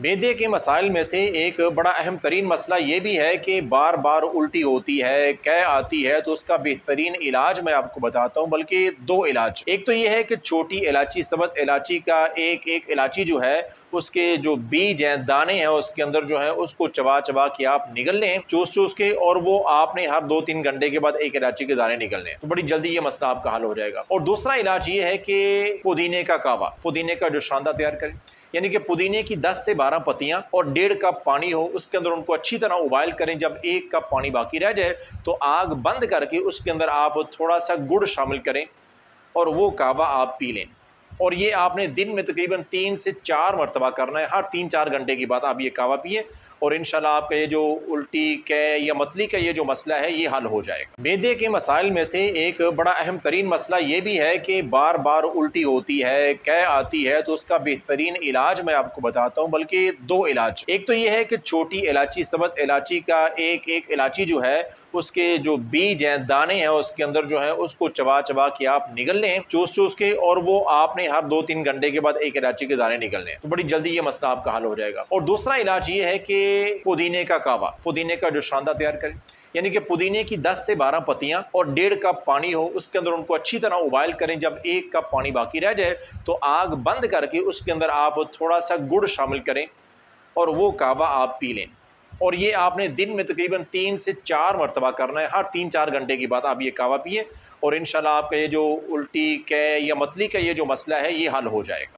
मैदे के मसाइल में से एक बड़ा अहम तरीन मसला ये भी है कि बार बार उल्टी होती है, कै आती है। तो उसका बेहतरीन इलाज मैं आपको बताता हूँ, बल्कि दो इलाज। एक तो ये है कि छोटी इलायची, सबत इलायची का एक एक इलायची जो है उसके जो बीज हैं, दाने हैं, उसके अंदर जो है उसको चबा चबा के आप निगल लें, चूस चूस के, और वो आपने हर 2-3 घंटे के बाद एक इलायची के दाने निकलने हैं, तो बड़ी जल्दी ये मसला आपका हल हो जाएगा। और दूसरा इलाज ये है कि पुदीने का कावा, पुदीने का जो शांदा तैयार करें, यानी कि पुदीने की 10 से 12 पत्तियां और 1.5 कप पानी हो, उसके अंदर उनको अच्छी तरह उबाइल करें। जब 1 कप पानी बाकी रह जाए तो आग बंद करके उसके अंदर आप थोड़ा सा गुड़ शामिल करें और वो कावा आप पी लें। और ये आपने दिन में तकरीबन 3 से 4 मरतबा करना है। हर 3-4 घंटे के बाद आप ये कावा पिए और इंशाल्लाह आपका ये जो उल्टी, कै या मतली का ये जो मसला है ये हल हो जाएगा। मैदे के मसाइल में से एक बड़ा अहम तरीन मसला ये भी है कि बार बार उल्टी होती है, कै आती है। तो उसका बेहतरीन इलाज मैं आपको बताता हूँ, बल्कि दो इलाज। एक तो ये है कि छोटी इलायची, सबत इलायची का एक एक इलायची जो है उसके जो बीज हैं, दाने हैं, उसके अंदर जो है उसको चबा चबा के आप निगल लें, चूस चूस के, और वो आपने हर 2-3 घंटे के बाद एक इलायची के दाने निकलने हैं, तो बड़ी जल्दी ये मसला आपका हल हो जाएगा। और दूसरा इलाज ये है कि पुदीने का कावा, पुदीने का जो शांदा तैयार करें, यानी कि पुदीने की 10 से 12 पत्तियां और 1.5 कप पानी हो, उसके अंदर उनको अच्छी तरह उबाइल करें। जब 1 कप पानी बाकी रह जाए तो आग बंद करके उसके अंदर आप थोड़ा सा गुड़ शामिल करें और वो कावा आप पी लें। और ये आपने दिन में तकरीबन 3 से 4 मरतबा करना है। हर 3-4 घंटे के बाद आप ये कावा पिए और इंशाल्लाह आपका ये जो उल्टी, कै या मतली का ये जो मसला है ये हल हो जाएगा।